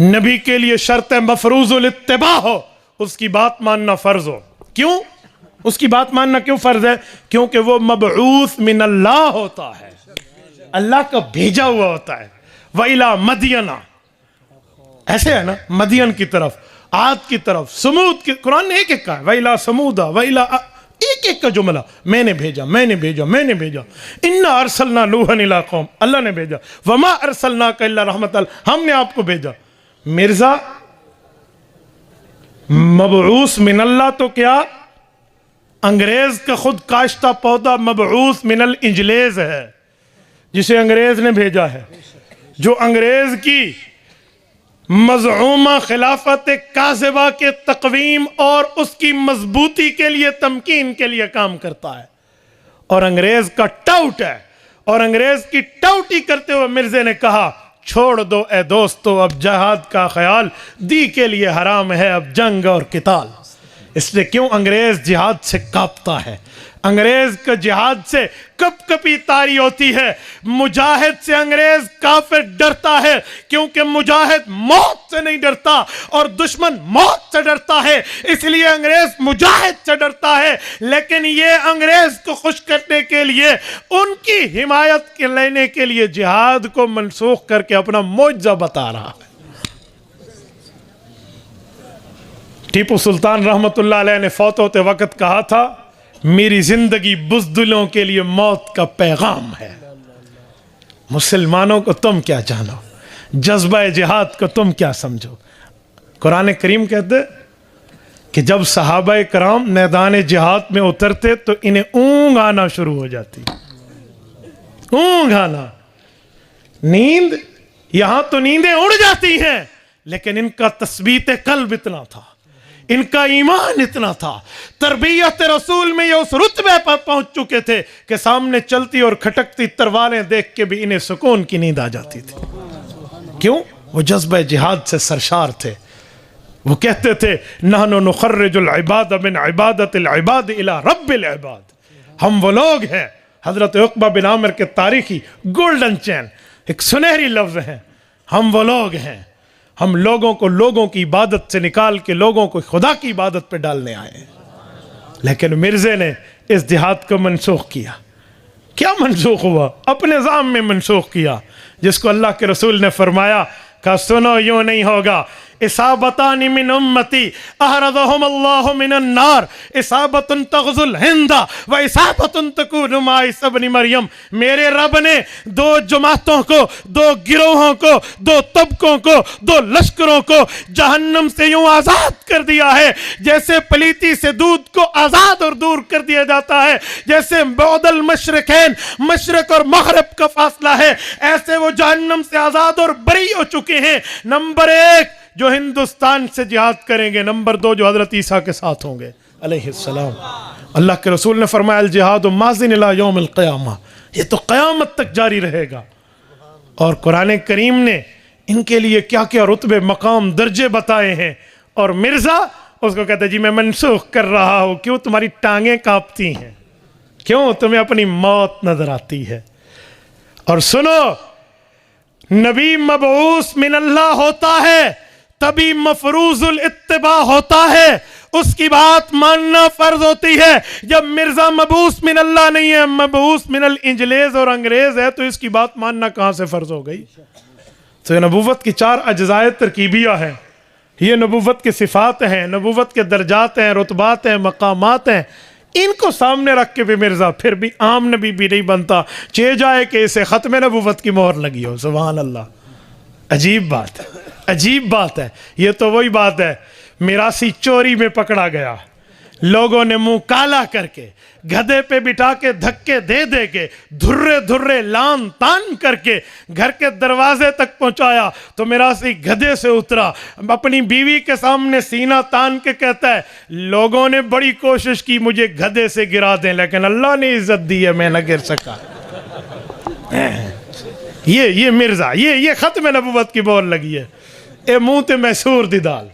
نبی کے لیے شرط مفروض الاتباع ہو، اس کی بات ماننا فرض ہو۔ کیوں اس کی بات ماننا کیوں فرض ہے؟ کیونکہ وہ مبعوث من اللہ ہوتا ہے، اللہ کا بھیجا ہوا ہوتا ہے۔ وَإِلَى مَدْيَنَ، ایسے ہے نا، مدین کی طرف، عاد کی طرف، سمود کی، قرآن نے ایک ایک کہا ہے، وَإِلَى سمودا وَإِلَى، ایک ایک کا جملہ، میں نے بھیجا، میں نے بھیجا، میں نے بھیجا۔ اِنَّا أَرْسَلْنَا نُوحًا إِلَىٰ قَوْمٍ، اللہ نے بھیجا۔ وَمَا أَرْسَلْنَاكَ إِلَّا رَحْمَةً، ہم نے آپ کو بھیجا۔ مرزا مبعوث من اللہ تو کیا، انگریز کا خود کاشتہ پودا مبعوث من الانجلیز ہے، جسے انگریز نے بھیجا ہے، جو انگریز کی مزعومہ خلافت کاذبہ کے تقویم اور اس کی مضبوطی کے لیے، تمکین کے لیے کام کرتا ہے، اور انگریز کا ٹاؤٹ ہے، اور انگریز کی ٹاؤٹی کرتے ہوئے مرزے نے کہا چھوڑ دو اے دوستو اب جہاد کا خیال، دی کے لیے حرام ہے اب جنگ اور قتال۔ اس لیے کیوں انگریز جہاد سے کانپتا ہے، انگریز کا جہاد سے کپ کپی طاری ہوتی ہے، مجاہد سے انگریز کافر ڈرتا ہے، کیونکہ مجاہد موت سے نہیں ڈرتا اور دشمن موت سے ڈرتا ہے، اس لیے انگریز مجاہد سے ڈرتا ہے۔ لیکن یہ انگریز کو خوش کرنے کے لیے، ان کی حمایت کے لینے کے لیے جہاد کو منسوخ کر کے اپنا معجزہ بتا رہا ہے۔ ٹیپو سلطان رحمت اللہ علیہ نے فوت ہوتے وقت کہا تھا میری زندگی بزدلوں کے لیے موت کا پیغام ہے۔ مسلمانوں کو تم کیا جانو، جذبہ جہاد کو تم کیا سمجھو۔ قرآن کریم کہتے کہ جب صحابہ کرام میدان جہاد میں اترتے تو انہیں اونگ آنا شروع ہو جاتی، اونگ آنا، نیند، یہاں تو نیندیں اڑ جاتی ہیں، لیکن ان کا تثبیت قلب اتنا تھا، ان کا ایمان اتنا تھا، تربیت رسول میں یہ اس رتبے پر پہنچ چکے تھے کہ سامنے چلتی اور کھٹکتی تلواریں دیکھ کے بھی انہیں سکون کی نیند آ جاتی تھی۔ کیوں؟ وہ جذبہ جہاد سے سرشار تھے۔ وہ کہتے تھے نحن نخرج العباد من عبادت العباد الى رب العباد، ہم وہ لوگ ہیں، حضرت عقبہ بن عامر کے تاریخی گولڈن چین ایک سنہری لفظ ہیں، ہم وہ لوگ ہیں، ہم لوگوں کو لوگوں کی عبادت سے نکال کے لوگوں کو خدا کی عبادت پہ ڈالنے آئے ہیں۔ لیکن مرزے نے اس جہاد کو منسوخ کیا۔ کیا منسوخ ہوا؟ اپنے نظام میں منسوخ کیا، جس کو اللہ کے رسول نے فرمایا کہ سنو یوں نہیں ہوگا، اصابتان من امتی احرضهم اللہ من النار، اصابت تغزو الہند و اصابت تکون مع عیسی ابن مریم۔ میرے رب نے دو جماعتوں کو، دو گروہوں کو، دو طبقوں کو، دو لشکروں کو جہنم سے یوں آزاد کر دیا ہے جیسے پلیتی سے دودھ کو آزاد اور دور کر دیا جاتا ہے، جیسے بعد المشرقین، مشرق اور مغرب کا فاصلہ ہے، ایسے وہ جہنم سے آزاد اور بری ہو چکے ہیں۔ نمبر ایک جو ہندوستان سے جہاد کریں گے، نمبر دو جو حضرت عیسیٰ کے ساتھ ہوں گے علیہ السلام۔ اللہ کے رسول نے فرمایا الجہاد ماضٍ الی یوم القیامہ، یہ تو قیامت تک جاری رہے گا۔ اور قرآن کریم نے ان کے لیے کیا کیا رتبے، مقام، درجے بتائے ہیں، اور مرزا اس کو کہتا ہے جی میں منسوخ کر رہا ہوں۔ کیوں؟ تمہاری ٹانگیں کانپتی ہیں، کیوں؟ تمہیں اپنی موت نظر آتی ہے۔ اور سنو، نبی مبعوث من اللہ ہوتا ہے تبھی مفروض الاتباع ہوتا ہے، اس کی بات ماننا فرض ہوتی ہے۔ جب مرزا مبعوث من اللہ نہیں ہے، مبعوث من الانجلیز اور انگریز ہے، تو اس کی بات ماننا کہاں سے فرض ہو گئی؟ تو یہ نبوت کی چار اجزاء ترکیبیہ ہیں، یہ نبوت کے صفات ہیں، نبوت کے درجات ہیں، رتبات ہیں، مقامات ہیں۔ ان کو سامنے رکھ کے بھی مرزا پھر بھی عام نبی بھی نہیں بنتا، چہ جائے کہ اسے ختم نبوت کی مہر لگی ہو۔ سبحان اللہ، عجیب بات ہے، عجیب بات ہے۔ یہ تو وہی بات ہے، میراثی چوری میں پکڑا گیا، لوگوں نے منہ کالا کر کے گدھے پہ بٹھا کے دھکے دے دے کے دھرے دھرے لان تان کر کے گھر کے دروازے تک پہنچایا، تو میراثی گدھے سے اترا، اپنی بیوی کے سامنے سینہ تان کے کہتا ہے لوگوں نے بڑی کوشش کی مجھے گدھے سے گرا دیں، لیکن اللہ نے عزت دی ہے، میں نہ گر سکا۔ یہ مرزا، یہ ختم نبوت کی مہر لگی ہے۔ اے منہ تے میسور دی دال۔